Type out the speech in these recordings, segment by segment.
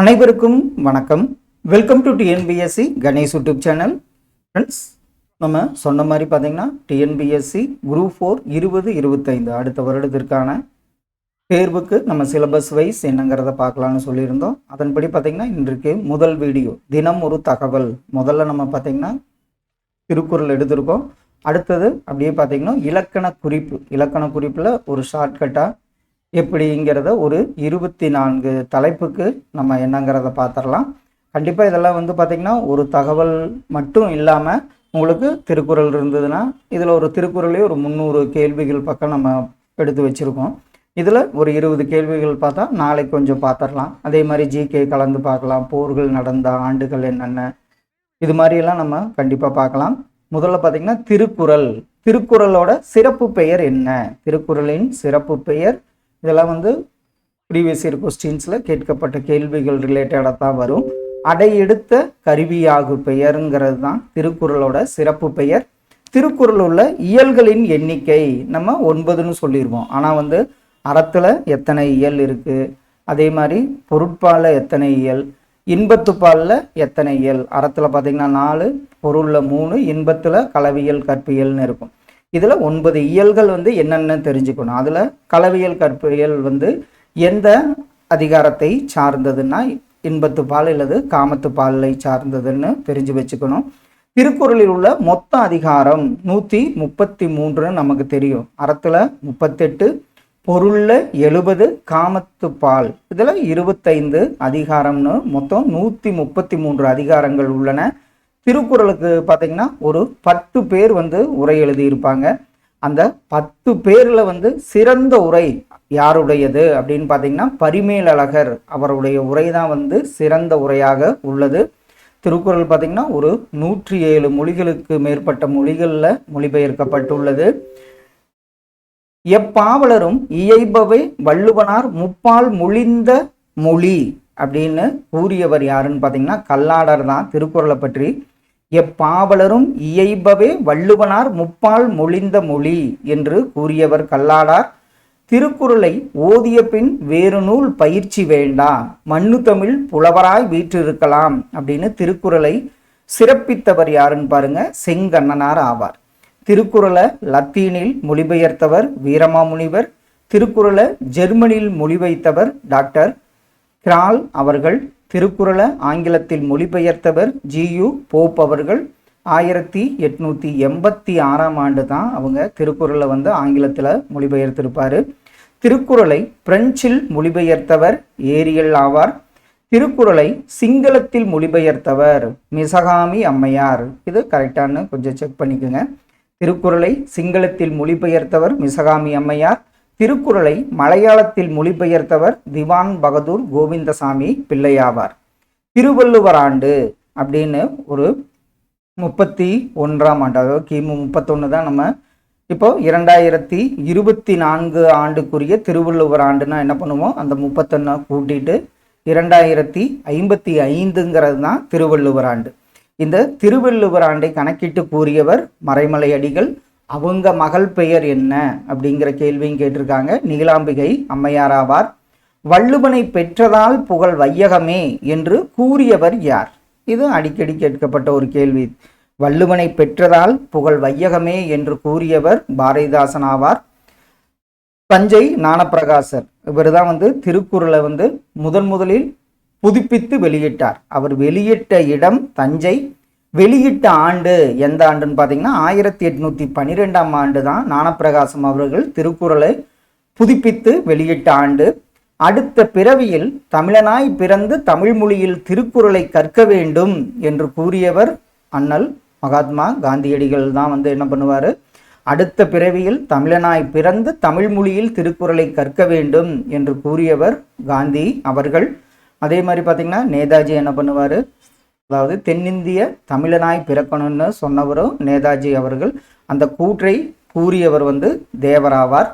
அனைவருக்கும் வணக்கம். Welcome to TNPSC Ganesh YouTube channel. Friends, நம்ம சொன்ன மாதிரி பார்த்தீங்கன்னா டிஎன்பிஎஸ்சி குரூப் 4 2025 அடுத்த வருடத்திற்கான தேர்வுக்கு நம்ம சிலபஸ் வைஸ் என்னங்கிறத பார்க்கலான்னு சொல்லியிருந்தோம். அதன்படி பார்த்தீங்கன்னா இன்றைக்கு முதல் வீடியோ தினம் ஒரு தகவல். முதல்ல நம்ம பார்த்தீங்கன்னா திருக்குறள் எடுத்திருக்கோம். அடுத்தது அப்படியே பார்த்தீங்கன்னா இலக்கண குறிப்பில் ஒரு ஷார்ட்கட்டாக எப்படிங்கிறத ஒரு 24 தலைப்புக்கு நம்ம என்னங்கிறத பார்த்துடலாம். கண்டிப்பாக இதெல்லாம் பார்த்திங்கன்னா ஒரு தகவல் மட்டும் இல்லாமல் உங்களுக்கு திருக்குறள் இருந்ததுன்னா இதில் ஒரு திருக்குறளே ஒரு 300 கேள்விகள் பக்கம் நம்ம எடுத்து வச்சுருக்கோம். இதில் ஒரு 20 கேள்விகள் பார்த்தா நாளைக்கு கொஞ்சம் பார்த்துடலாம். அதே மாதிரி ஜிகே கலந்து பார்க்கலாம். போர்கள் நடந்த ஆண்டுகள் என்னென்ன, இது மாதிரியெல்லாம் நம்ம கண்டிப்பாக பார்க்கலாம். முதல்ல பார்த்திங்கன்னா திருக்குறளோட சிறப்பு பெயர் என்ன, திருக்குறளின் சிறப்பு பெயர், இதெல்லாம் ப்ரீவியஸ் இயர் கொஸ்டின்ஸில் கேட்கப்பட்ட கேள்விகள் ரிலேட்டடாக தான் வரும். அடையெடுத்த கருவியாகு பெயருங்கிறது தான் திருக்குறளோட சிறப்பு பெயர். திருக்குறள் உள்ள இயல்களின் எண்ணிக்கை நம்ம 9ன்னு சொல்லிடுவோம். ஆனால் அறத்தில் எத்தனை இயல் இருக்குது, அதே மாதிரி பொருட்பாலில் எத்தனை இயல், இன்பத்துப்பாலில் எத்தனை இயல். அறத்தில் பார்த்திங்கன்னா 4, பொருளில் 3, இன்பத்தில் கலவியல் கற்பியல்னு இருக்கும். இதில் 9 இயல்கள் என்னென்னு தெரிஞ்சுக்கணும். அதில் களவியல் கற்பியல் எந்த அதிகாரத்தை சார்ந்ததுன்னா இன்பத்து பால் அல்லது காமத்து பாலை சார்ந்ததுன்னு தெரிஞ்சு வச்சுக்கணும். திருக்குறளில் உள்ள மொத்த அதிகாரம் 133 நமக்கு தெரியும். அறத்தில் 38, பொருளில் 70, காமத்து பால் இதில் 25 அதிகாரம்னு மொத்தம் 133 அதிகாரங்கள் உள்ளன. திருக்குறளுக்கு பார்த்தீங்கன்னா ஒரு 10 பேர் உரை எழுதியிருப்பாங்க. அந்த 10 பேரில் சிறந்த உரை யாருடையது அப்படின்னு பார்த்தீங்கன்னா பரிமேலழகர் அவருடைய உரை தான் சிறந்த உரையாக உள்ளது. திருக்குறள் பார்த்தீங்கன்னா ஒரு 107 மொழிகளுக்கு மேற்பட்ட மொழிகளில் மொழிபெயர்க்கப்பட்டுள்ளது. எப்பாவலரும் இயைபவே வள்ளுவனார் முப்பால் மொழிந்த மொழி அப்படின்னு கூறியவர் யாருன்னு பார்த்தீங்கன்னா கல்லாடர் தான். திருக்குறளை பற்றி எப்பாவலரும் இயைபவே வள்ளுவனார் முப்பால் மொழிந்த மொழி என்று கூறியவர் கல்லாடார். திருக்குறளை ஓதிய பின் வேறு நூல் பயிற்சி வேண்டா, மண்ணு தமிழ் புலவராய் வீற்றிருக்கலாம் அப்படின்னு திருக்குறளை சிறப்பித்தவர் யாருன்னு பாருங்க, செங்கண்ணனார் ஆவார். திருக்குறளை லத்தீனில் மொழிபெயர்த்தவர் வீரமாமுனிவர். திருக்குறளை ஜெர்மனியில் மொழிபெயர்த்தவர் டாக்டர் கிரால் அவர்கள். திருக்குறளை ஆங்கிலத்தில் மொழிபெயர்த்தவர் ஜியு போப் அவர்கள். 1886ஆம் ஆண்டு தான் அவங்க திருக்குறளை ஆங்கிலத்தில் மொழிபெயர்த்திருப்பார். திருக்குறளை பிரெஞ்சில் மொழிபெயர்த்தவர் ஏரியல் ஆவார். திருக்குறளை சிங்களத்தில் மொழிபெயர்த்தவர் மிசகாமி அம்மையார். இது கரெக்டானு கொஞ்சம் செக் பண்ணிக்கோங்க. திருக்குறளை சிங்களத்தில் மொழிபெயர்த்தவர் மிசகாமி அம்மையார். திருக்குறளை மலையாளத்தில் மொழிபெயர்த்தவர் திவான் பகதூர் கோவிந்தசாமி பிள்ளையாவார். திருவள்ளுவர் ஆண்டு அப்படின்னு ஒரு 31ஆம் ஆண்டு, அதாவது கிமு 31 தான் நம்ம இப்போ 2024 ஆண்டுக்குரிய திருவள்ளுவர் ஆண்டுனா என்ன பண்ணுவோம், அந்த 31 கூட்டிட்டு 2055ங்கிறது தான் திருவள்ளுவர் ஆண்டு. இந்த திருவள்ளுவர் ஆண்டை கணக்கிட்டு கூறியவர் மறைமலை அடிகள். அவங்க மகள் பெயர் என்ன அப்படிங்கிற கேள்வியும் கேட்டிருக்காங்க. நீலாம்பிகை அம்மையார் ஆவார். வள்ளுவனை பெற்றதால் புகழ் வையகமே என்று கூறியவர் யார்? இது அடிக்கடி கேட்கப்பட்ட ஒரு கேள்வி. வள்ளுவனை பெற்றதால் புகழ் வையகமே என்று கூறியவர் பாரதிதாசன் ஆவார். தஞ்சை ஞானப்பிரகாசர் இவர் தான் திருக்குறளை முதலில் புதுப்பித்து வெளியிட்டார். அவர் வெளியிட்ட இடம் தஞ்சை. வெளியிட்ட ஆண்டு எந்த ஆண்டுன்னு பார்த்தீங்கன்னா 1812ஆம் ஆண்டு தான் ஞானப்பிரகாசம் அவர்கள் திருக்குறளை புதுப்பித்து வெளியிட்ட ஆண்டு. அடுத்த பிறவியில் தமிழனாய் பிறந்து தமிழ் மொழியில் திருக்குறளை கற்க வேண்டும் என்று கூறியவர் அண்ணல் மகாத்மா காந்தியடிகள் தான் என்ன பண்ணுவார், அடுத்த பிறவியில் தமிழனாய் பிறந்து தமிழ் மொழியில் திருக்குறளை கற்க வேண்டும் என்று கூறியவர் காந்தி அவர்கள். அதே மாதிரி பார்த்தீங்கன்னா நேதாஜி என்ன பண்ணுவார், அதாவது தென்னிந்திய தமிழனாய் பிறக்கணும்னு சொன்னவரும் நேதாஜி அவர்கள். அந்த கூற்றை கூறியவர் தேவராவார்.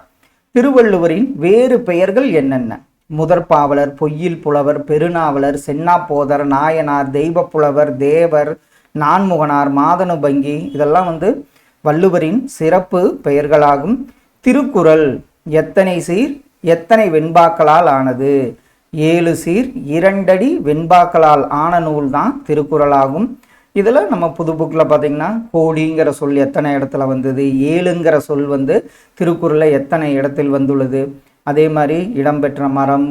திருவள்ளுவரின் வேறு பெயர்கள் என்னென்ன? முதற்பாவலர், பொய்யில் புலவர், பெருநாவலர், சென்னாப்போதர், நாயனார், தெய்வ புலவர், தேவர், நான்முகனார், மாதனுபங்கி இதெல்லாம் வள்ளுவரின் சிறப்பு பெயர்களாகும். திருக்குறள் எத்தனை சீர் எத்தனை வெண்பாக்களால் ஆனது? 7 சீர் 2 அடி வெண்பாக்களால் ஆன நூல் தான் திருக்குறளாகும். இதில் நம்ம புது புக்கில் பார்த்திங்கன்னா கோடிங்கிற சொல் எத்தனை இடத்துல வந்தது, 7ங்கிற சொல் வந்து திருக்குறளில் எத்தனை இடத்தில் வந்துள்ளது, அதே மாதிரி இடம்பெற்ற மரம்,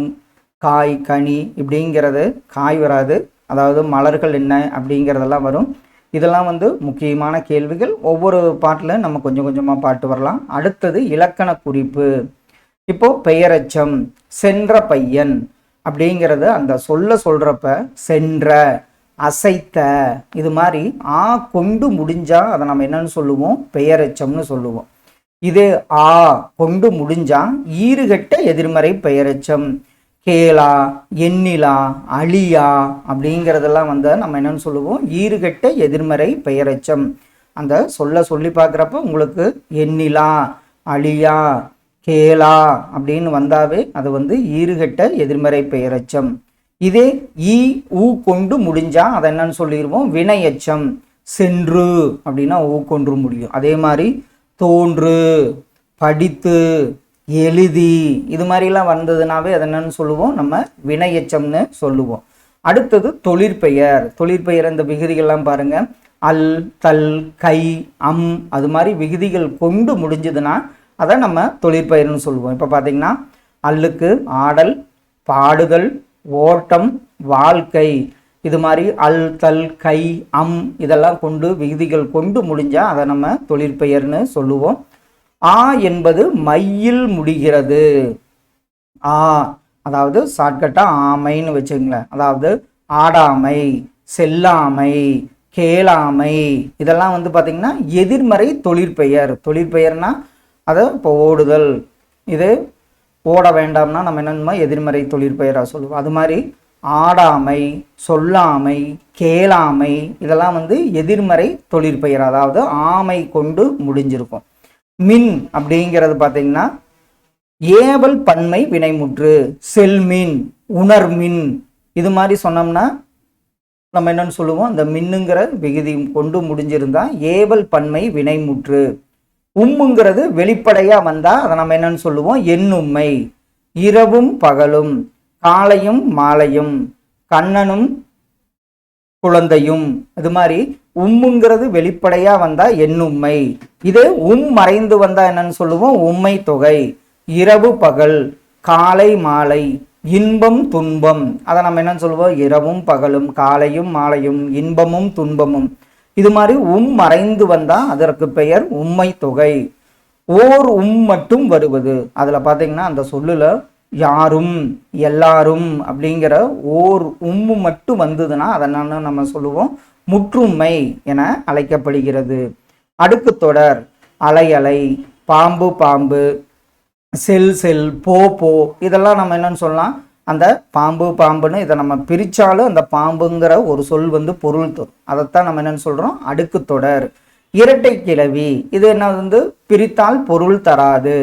காய், கனி இப்படிங்கிறது காய் வராது, அதாவது மலர்கள் என்ன அப்படிங்கிறதெல்லாம் வரும். இதெல்லாம் வந்து முக்கியமான கேள்விகள். ஒவ்வொரு பாட்டில் நம்ம கொஞ்சம் கொஞ்சமாக பாட்டு வரலாம். அடுத்தது இலக்கண குறிப்பு. இப்போது பெயரச்சம், சென்ற பையன் அப்படிங்கிறது அந்த சொல்கிறப்ப சென்ற, அசைத்த, இது மாதிரி ஆ கொண்டு முடிஞ்சால் அதை நம்ம என்னன்னு சொல்லுவோம், பெயரச்சம்னு சொல்லுவோம். இதே ஆ கொண்டு முடிஞ்சால் ஈறுகட்ட எதிர்மறை பெயரச்சம். கேளா, எண்ணிலா, அழியா அப்படிங்கிறதெல்லாம் வந்து நம்ம என்னன்னு சொல்லுவோம், ஈறுகட்ட எதிர்மறை பெயரச்சம். அந்த சொல்லி பார்க்குறப்ப உங்களுக்கு எண்ணிலா, அழியா, கேளா அப்படின்னு வந்தாவே அது வந்து ஈறுகட்ட எதிர்மறை பெயரச்சம். இதே ஈ ஊ கொண்டு முடிஞ்சா அதை என்னன்னு சொல்லிடுவோம், வினையச்சம். சென்று அப்படின்னா ஊ கொன்று முடியும். அதே மாதிரி தோன்று, படித்து, எழுதி இது மாதிரிலாம் வந்ததுனாவே அதை என்னன்னு சொல்லுவோம், நம்ம வினையச்சம்னு சொல்லுவோம். அடுத்தது தொழிற்பெயர். தொழிற்பெயர் இந்த விகுதிகள்லாம் பாருங்க, அல், தல், கை, அம் அது மாதிரி விகுதிகள் கொண்டு முடிஞ்சதுன்னா அதை நம்ம தொழிற்பெயர்னு சொல்லுவோம். இப்போ பார்த்தீங்கன்னா அல்லுக்கு ஆடல், பாடுதல், ஓட்டம், வாழ்க்கை இது மாதிரி அல், தல், கை, அம் இதெல்லாம் கொண்டு விகுதிகள் கொண்டு முடிஞ்சால் அதை நம்ம தொழிற்பெயர்னு சொல்லுவோம். ஆ என்பது மையில் முடிகிறது. ஆ அதாவது ஷார்ட்கட்டாக ஆமைன்னு வச்சுங்களேன். அதாவது ஆடாமை, செல்லாமை, கேளாமை இதெல்லாம் வந்து பார்த்திங்கன்னா எதிர்மறை தொழிற்பெயர். தொழிற்பெயர்னா அதை இப்போ ஓடுதல், இது ஓட வேண்டாம்னா நம்ம என்னென்னமோ எதிர்மறை தொழிற்பெயராக சொல்லுவோம். அது மாதிரி ஆடாமை, சொல்லாமை, கேளாமை இதெல்லாம் வந்து எதிர்மறை தொழிற்பெயர், அதாவது ஆமை கொண்டு முடிஞ்சிருக்கும். மின் அப்படிங்கிறது பார்த்தீங்கன்னா ஏவல் பன்மை வினைமுற்று. செல்மின், உணர்மின் இது மாதிரி சொன்னோம்னா நம்ம என்னன்னு சொல்லுவோம், இந்த மின்னுங்கிற விகுதி கொண்டு முடிஞ்சிருந்தா ஏவல் பன்மை வினைமுற்று. உம்முங்கிறது வெளிப்படையா வந்தா அதை நம்ம என்னன்னு சொல்லுவோம், எண்ணும்மை. இரவும் பகலும், காலையும் மாலையும், கண்ணனும் குழந்தையும் இது மாதிரி உம்முங்கிறது வெளிப்படையா வந்தா எண்ணும்மை. இதே மறைந்து வந்தா என்னன்னு சொல்லுவோம், உம்மை தொகை. இரவு பகல், காலை மாலை, இன்பம் துன்பம் அதை நம்ம என்னன்னு சொல்லுவோம், இரவும் பகலும், காலையும் மாலையும், இன்பமும் துன்பமும். இது மாதிரி மறைந்து வந்தா அதற்கு பெயர் உம்மை தொகை. ஓர் மட்டும் வருவது, அதுல பாத்தீங்கன்னா அந்த சொல்லுல யாரும், எல்லாரும் அப்படிங்கிற ஓர் மட்டும் வந்ததுன்னா அதை நம்ம சொல்லுவோம் முற்றுமை என அழைக்கப்படுகிறது. அடுக்கு தொடர், அலை அலை, பாம்பு பாம்பு, செல் செல், போ போ இதெல்லாம் நம்ம என்னன்னு சொல்லலாம், அந்த பாம்பு பாம்புன்னு இதை நம்ம பிரித்தாலும் அந்த பாம்புங்கிற ஒரு சொல் வந்து பொருள் தரும். அதைத்தான் நம்ம என்னன்னு சொல்கிறோம், அடுக்கு தொடர். இரட்டை கிளவி, இது என்ன வந்து பிரித்தால் பொருள் தராது.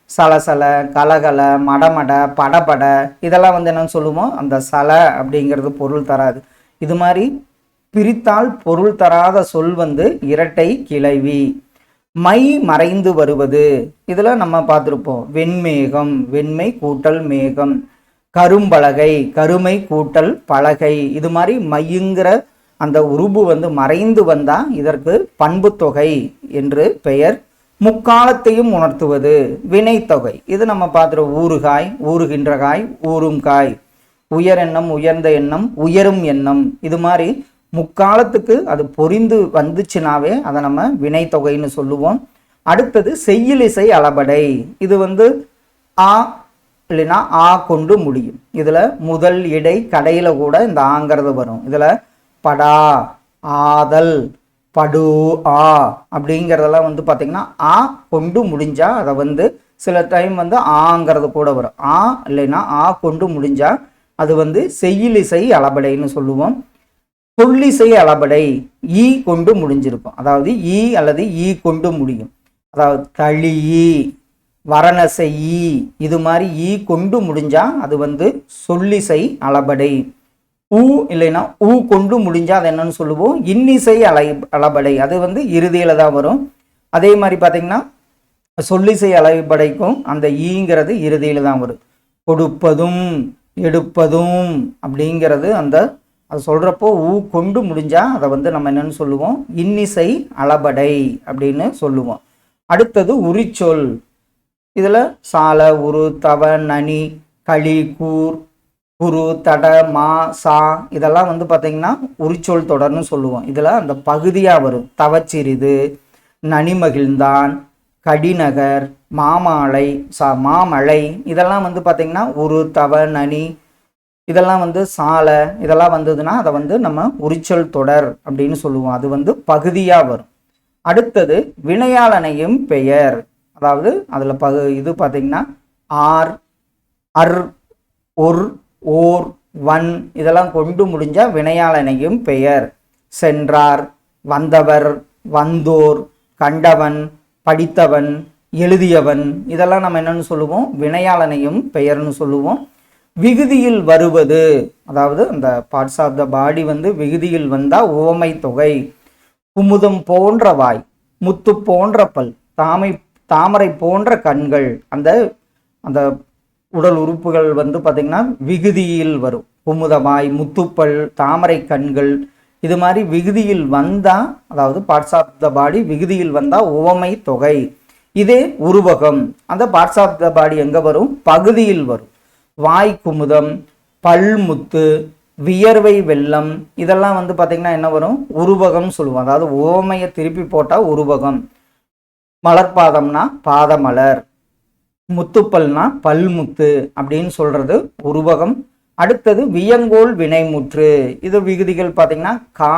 சலசல, கலகல, மடமட, படபட இதெல்லாம் வந்து என்னன்னு சொல்லுவோம், அந்த சல அப்படிங்கிறது பொருள் தராது. இது மாதிரி பிரித்தால் பொருள் தராத சொல் வந்து இரட்டை கிளவி. மை மறைந்து வருவது, இதில் நம்ம பார்த்துருப்போம் வெண்மேகம், வெண்மை கூட்டல் மேகம். கரும்பலகை, கருமை கூட்டல் பலகை. இது மாதிரி மையுங்கிற அந்த உருபு வந்து மறைந்து வந்தால் இதற்கு பண்பு தொகை என்று பெயர். முக்காலத்தையும் உணர்த்துவது வினைத்தொகை. இது நம்ம பார்த்துருவோம், ஊறுகாய், ஊறுகின்ற காய், ஊறும் காய். உயர் எண்ணம், உயர்ந்த எண்ணம், உயரும் எண்ணம். இது மாதிரி முக்காலத்துக்கு அது பொரிந்து வந்துச்சுனாவே அதை நம்ம வினைத்தொகைன்னு சொல்லுவோம். அடுத்தது செய்யுளிசை அளபடை. இது வந்து ஆ இல்லைன்னா ஆ கொண்டு முடியும். இதில் முதல் இடை கடையில் கூட இந்த ஆங்கிறது வரும். இதில் படா, ஆதல், படு, ஆ அப்படிங்கிறதெல்லாம் வந்து பார்த்திங்கன்னா ஆ கொண்டு முடிஞ்சால் அதை வந்து சில டைம் வந்து ஆங்கிறது கூட வரும். ஆ இல்லைன்னா ஆ கொண்டு முடிஞ்சால் அது வந்து செய்யுளிசை அளபடைன்னு சொல்லுவோம். சொல்லிசை அளபடை ஈ கொண்டு முடிஞ்சிருக்கும், அதாவது ஈ அல்லது ஈ கொண்டு முடியும். அதாவது தளி, வரணசை இது மாதிரி ஈ கொண்டு முடிஞ்சா அது வந்து சொல்லிசை அளபடை. ஊ இல்லைன்னா ஊ கொண்டு முடிஞ்சா அது என்னன்னு சொல்லுவோம், இன்னிசை அளபடை. அது வந்து இறுதியில தான் வரும். அதே மாதிரி பார்த்தீங்கன்னா சொல்லிசை அளபடைக்கும் அந்த ஈங்கிறது இறுதியில தான் வரும். கொடுப்பதும், எடுப்பதும் அப்படிங்கிறது அந்த அது சொல்கிறப்போ ஊ கொண்டு முடிஞ்சால் அதை வந்து நம்ம என்னென்னு சொல்லுவோம், இன்னிசை அளபடை அப்படின்னு சொல்லுவோம். அடுத்தது உரிச்சொல். இதில் சால, உரு, தவ, நனி, களி, கூர், குரு, தட, மா, சா இதெல்லாம் வந்து பார்த்திங்கன்னா உரிச்சொல் தொடர்னு சொல்லுவோம். இதில் அந்த பகுதியாக வரும். தவச்சிறிது, நனிமகிழ்ந்தான், கடிநகர், மாமாலை, மாமலை இதெல்லாம் வந்து பார்த்திங்கன்னா உரு, தவ, நனி இதெல்லாம் வந்து சால இதெல்லாம் வந்ததுன்னா அதை வந்து நம்ம உரிச்சொல் தொடர் அப்படின்னு சொல்லுவோம். அது வந்து பகுதியாக வரும். அடுத்தது வினையாளனையும் பெயர். அதாவது அதில் இது பார்த்திங்கன்னா ஆர், அர், ஒர், ஓர், வன் இதெல்லாம் கொண்டு முடிஞ்சால் வினையாளனையும் பெயர். சென்றார், வந்தவர், வந்தோர், கண்டவன், படித்தவன், எழுதியவன் இதெல்லாம் நம்ம என்னன்னு சொல்லுவோம், வினையாளனையும் பெயர்னு சொல்லுவோம். விகுதியில் வருவது, அதாவது அந்த பார்ட்ஸ் ஆஃப் த பாடி வந்து விகுதியில் வந்தால் உவமை தொகை. குமுதம் போன்ற வாய், முத்து போன்ற பல், தாமரை போன்ற கண்கள், அந்த அந்த உடல் உறுப்புகள் வந்து பார்த்திங்கன்னா விகுதியில் வரும். குமுதவாய், முத்துப்பல், தாமரை கண்கள் இது மாதிரி விகுதியில் வந்தால், அதாவது பார்ட்ஸ் ஆஃப் த பாடி விகுதியில் வந்தால் உவமை தொகை. இதே உருவகம், அந்த பார்ட்ஸ் ஆஃப் த பாடி எங்கே வரும், பகுதியில் வரும். வாய் குமுதம், பல்முத்து, வியர்வை வெள்ளம் இதெல்லாம் வந்து பார்த்திங்கன்னா என்ன வரும், உருவகம் சொல்லுவோம். அதாவது ஓமையை திருப்பி போட்டால் உருவகம். மலர்பாதம்னா பாதமலர், முத்துப்பல்னா பல்முத்து அப்படின்னு சொல்கிறது உருவகம். அடுத்தது வியங்கோல் வினைமுற்று. இது விகுதிகள் பார்த்திங்கன்னா கா,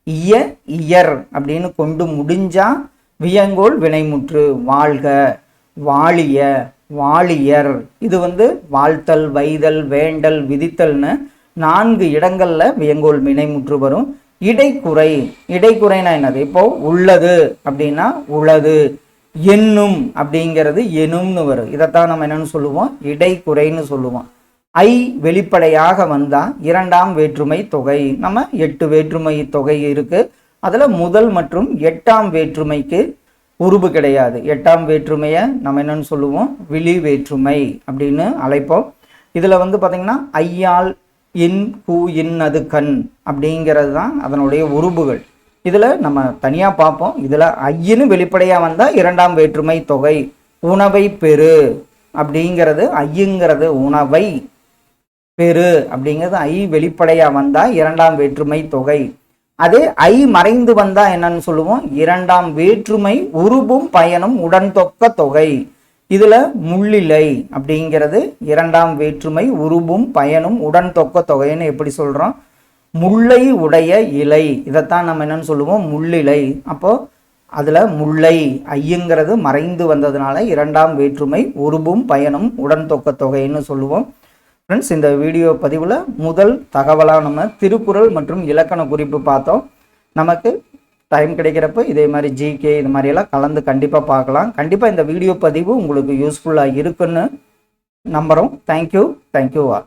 இய, இயர் அப்படின்னு கொண்டு முடிஞ்சால் வியங்கோல் வினைமுற்று. வாழ்க, வாழிய, வாழியர் இது வந்து வாழ்த்தல், வைதல், வேண்டல், விதித்தல்னு 4 இடங்களில் வியங்கோல் வினைமுற்று வரும். இடைக்குறை, இடைக்குறைனா என்னது, இப்போ உள்ளது அப்படின்னா உளது, என்னும் அப்படிங்கிறது எனும்னு வரும். இதைத்தான் நம்ம என்னன்னு சொல்லுவோம், இடைக்குறைன்னு சொல்லுவோம். ஐ வெளிப்படையாக வந்தால் 2ஆம் வேற்றுமை தொகை. நம்ம 8 வேற்றுமை தொகை இருக்குது. அதில் முதல் மற்றும் 8ஆம் வேற்றுமைக்கு உருபு கிடையாது. 8ஆம் வேற்றுமையை நம்ம என்னன்னு சொல்லுவோம், விழி வேற்றுமை அப்படின்னு அழைப்போம். இதில் வந்து பார்த்திங்கன்னா ஐயால், இன், கூ, இன், அது, கண் அப்படிங்கிறது தான் அதனுடைய உருபுகள். இதில் நம்ம தனியாக பார்ப்போம். இதில் ஐயின்னு வெளிப்படையாக வந்தால் 2ஆம் வேற்றுமை தொகை. உணவை பெறு அப்படிங்கிறது ஐயுங்கிறது உணவை, பெரு அப்படிங்கிறது ஐ வெளிப்படையாக வந்தால் 2ஆம் வேற்றுமை தொகை. அதே ஐ மறைந்து வந்தா என்னன்னு சொல்லுவோம், 2ஆம் வேற்றுமை உருபும் பயனும் உடன் தொக்க தொகை. இதுல முள்ளிலை அப்படிங்கிறது 2ஆம் வேற்றுமை உருபும் பயனும் உடன் தொக்க தொகைன்னு எப்படி சொல்றோம், முல்லை உடைய இலை இதைத்தான் நம்ம என்னன்னு சொல்லுவோம், முள்ளிலை. அப்போ அதுல முல்லை ஐயுங்கிறது மறைந்து வந்ததுனால 2ஆம் வேற்றுமை உருபும் பயனும் உடன் தொக்க தொகைன்னு சொல்லுவோம். ஃப்ரெண்ட்ஸ், இந்த வீடியோ பதிவில் முதல் தகவலாக நம்ம திருக்குறள் மற்றும் இலக்கண குறிப்பு பார்த்தோம். நமக்கு டைம் கிடைக்கிறப்ப இதே மாதிரி ஜிகே இது மாதிரியெல்லாம் கலந்து கண்டிப்பாக பார்க்கலாம். கண்டிப்பாக இந்த வீடியோ பதிவு உங்களுக்கு யூஸ்ஃபுல்லாக இருக்குன்னு நம்புகிறோம். Thank you all.